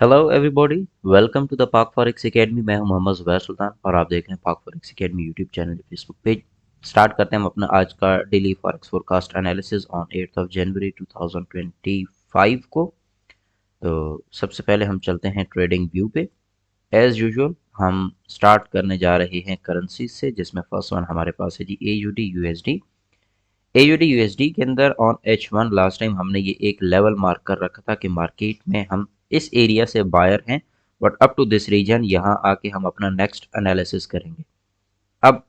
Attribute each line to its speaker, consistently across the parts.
Speaker 1: Hello everybody, welcome to the Pak forex academy. मैं हूं मोहम्मद जुबैर सुल्तान और आप देख रहे हैं पाक forex academy YouTube channel, Facebook page. Start करते हैं हम अपना आज का daily forex forecast analysis on 8 of January 2025 को। तो सबसे पहले हम चलते हैं ट्रेडिंग व्यू पे। एज यूजुअल हम स्टार्ट करने जा रहे हैं करेंसी से, जिसमें फर्स्ट वन हमारे पास है जी AUD USD। AUD USD के अंदर ऑन H1 लास्ट टाइम हमने ये एक लेवल मार्क कर रखा था कि मार्केट में हम इस एरिया से बायर हैं, but up to this region यहाँ आके हम अपना नेक्स्ट एनालिसिस करेंगे। अब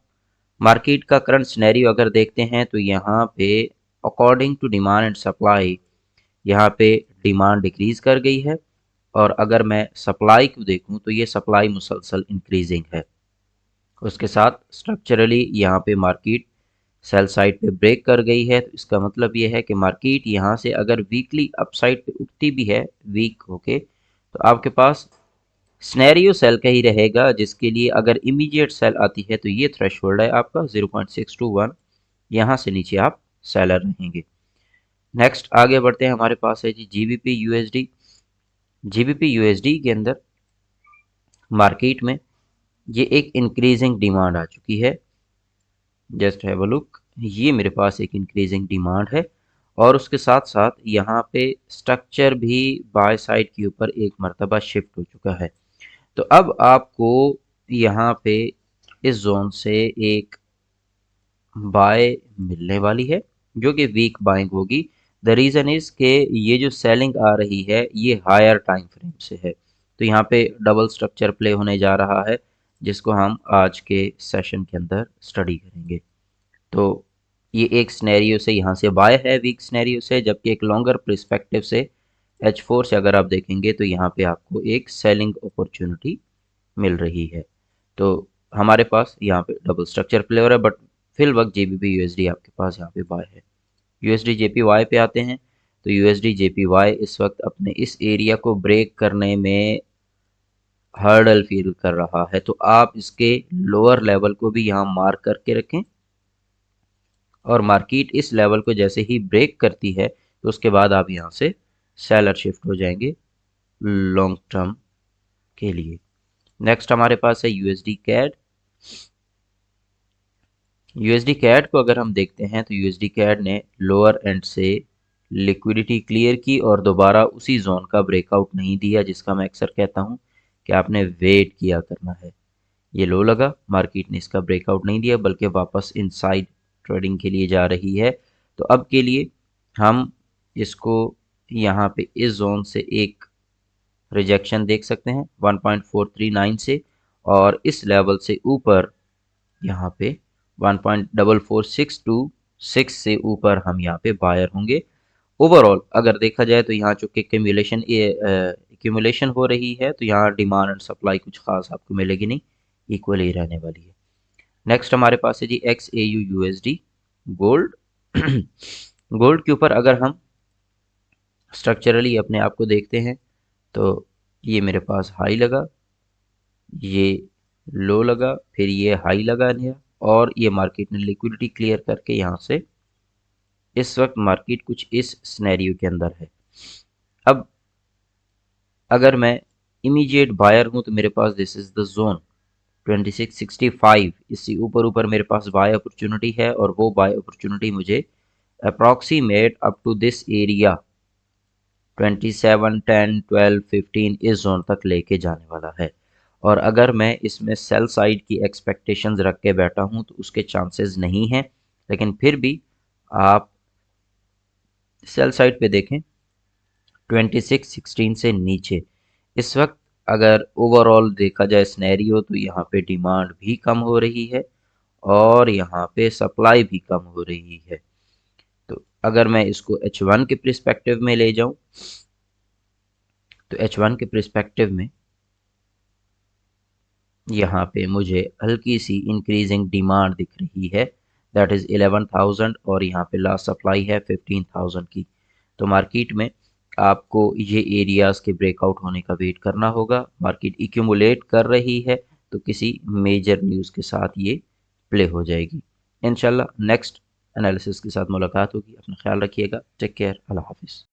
Speaker 1: मार्केट का करंट सिनेरियो अगर देखते हैं तो यहाँ पे according to demand and supply यहाँ पे डिमांड डिक्रीज कर गई है, और अगर मैं सप्लाई को देखूँ तो ये सप्लाई मुसलसल इंक्रीजिंग है। उसके साथ स्ट्रक्चरली यहाँ पे मार्केट सेल साइड पे ब्रेक कर गई है, तो इसका मतलब ये है कि मार्केट यहाँ से अगर वीकली अपसाइड पे उठती भी है वीक होके, तो आपके पास स्नैरियो सेल का ही रहेगा, जिसके लिए अगर इमीडिएट सेल आती है तो ये थ्रेशोल्ड है आपका 0.621। यहाँ से नीचे आप सेलर रहेंगे। नेक्स्ट आगे बढ़ते हैं, हमारे पास है जी GBP USD। GBP USD के अंदर मार्केट में ये एक इंक्रीजिंग डिमांड आ चुकी है। जस्ट हैव अ लुक, ये मेरे पास एक इंक्रीजिंग डिमांड है, और उसके साथ साथ यहाँ पे स्ट्रक्चर भी बाय साइड के ऊपर एक मर्तबा शिफ्ट हो चुका है। तो अब आपको यहाँ पे इस जोन से एक बाय मिलने वाली है, जो कि वीक बाइंग होगी। द रीज़न इज़ के ये जो सेलिंग आ रही है ये हायर टाइम फ्रेम से है, तो यहाँ पे डबल स्ट्रक्चर प्ले होने जा रहा है, जिसको हम आज के सेशन के अंदर स्टडी करेंगे। तो ये एक स्नैरियो से यहाँ से बाय है वीक स्नैरियो से, जबकि एक लॉन्गर पर्सपेक्टिव से H4 से अगर आप देखेंगे तो यहाँ पे आपको एक सेलिंग अपॉर्चुनिटी मिल रही है। तो हमारे पास यहाँ पे डबल स्ट्रक्चर प्ले हो रहा है, बट फिल वक्त JBP USD आपके पास यहाँ पे बाय है। USD JPY पे आते हैं, तो USD JPY इस वक्त अपने इस एरिया को ब्रेक करने में हर्डल फील कर रहा है, तो आप इसके लोअर लेवल को भी यहाँ मार्क करके रखें, और मार्केट इस लेवल को जैसे ही ब्रेक करती है तो उसके बाद आप यहाँ से सेलर शिफ्ट हो जाएंगे लॉन्ग टर्म के लिए। नेक्स्ट हमारे पास है USD CAD। USD CAD को अगर हम देखते हैं तो USD CAD ने लोअर एंड से लिक्विडिटी क्लियर की और दोबारा उसी जोन का ब्रेकआउट नहीं दिया, जिसका मैं अक्सर कहता हूँ कि आपने वेट किया करना है। ये लो लगा, मार्केट ने इसका ब्रेकआउट नहीं दिया बल्कि वापस इनसाइड ट्रेडिंग के लिए जा रही है। तो अब के लिए हम इसको यहाँ पे इस जोन से एक रिजेक्शन देख सकते हैं 1.439 से, और इस लेवल से ऊपर यहाँ पे 1.44626 से ऊपर हम यहाँ पे बायर होंगे। ओवरऑल अगर देखा जाए तो यहाँ चूंकि एक्यूमुलेशन हो रही है, तो यहाँ डिमांड एंड सप्लाई कुछ खास आपको मिलेगी नहीं, इक्वल ही रहने वाली है। नेक्स्ट हमारे पास है जी XAU USD गोल्ड। गोल्ड के ऊपर अगर हम स्ट्रक्चरली अपने आप को देखते हैं तो ये मेरे पास हाई लगा, ये लो लगा, फिर ये हाई लगा नया, और ये मार्केट ने लिक्विडिटी क्लियर करके यहाँ से इस वक्त मार्केट कुछ इस स्नैरियो के अंदर है। अब अगर मैं इमीडिएट बायर हूँ तो मेरे पास दिस इज द जोन 2665, इससे ऊपर ऊपर मेरे पास बाय अपॉर्चुनिटी है, और वो बाय अपॉर्चुनिटी मुझे approximate up to this area 27 10 12 15 इस जोन तक लेके जाने वाला है। और अगर मैं इसमें सेल साइड की एक्सपेक्टेशंस रख के बैठा हूँ तो उसके चांसेस नहीं हैं, लेकिन फिर भी आप सेल साइड पे देखें 2616 से नीचे इस वक्त अगर ओवरऑल देखा जाए स्नैरियो, तो यहाँ पे डिमांड भी कम हो रही है और यहाँ पे सप्लाई भी कम हो रही है। तो अगर मैं इसको H1 के पर्सपेक्टिव में ले जाऊं, तो H1 के पर्सपेक्टिव में यहाँ पे मुझे हल्की सी इंक्रीजिंग डिमांड दिख रही है, दैट इज़ 11,000, और यहाँ पे लास्ट सप्लाई है 15,000 की। तो मार्केट में आपको ये एरियाज़ के ब्रेकआउट होने का वेट करना होगा। मार्केट इक्यूमुलेट कर रही है, तो किसी मेजर न्यूज़ के साथ ये प्ले हो जाएगी। इंशाल्लाह नेक्स्ट एनालिसिस के साथ मुलाकात होगी। अपना ख्याल रखिएगा। Take care. अल्लाह हाफिज़।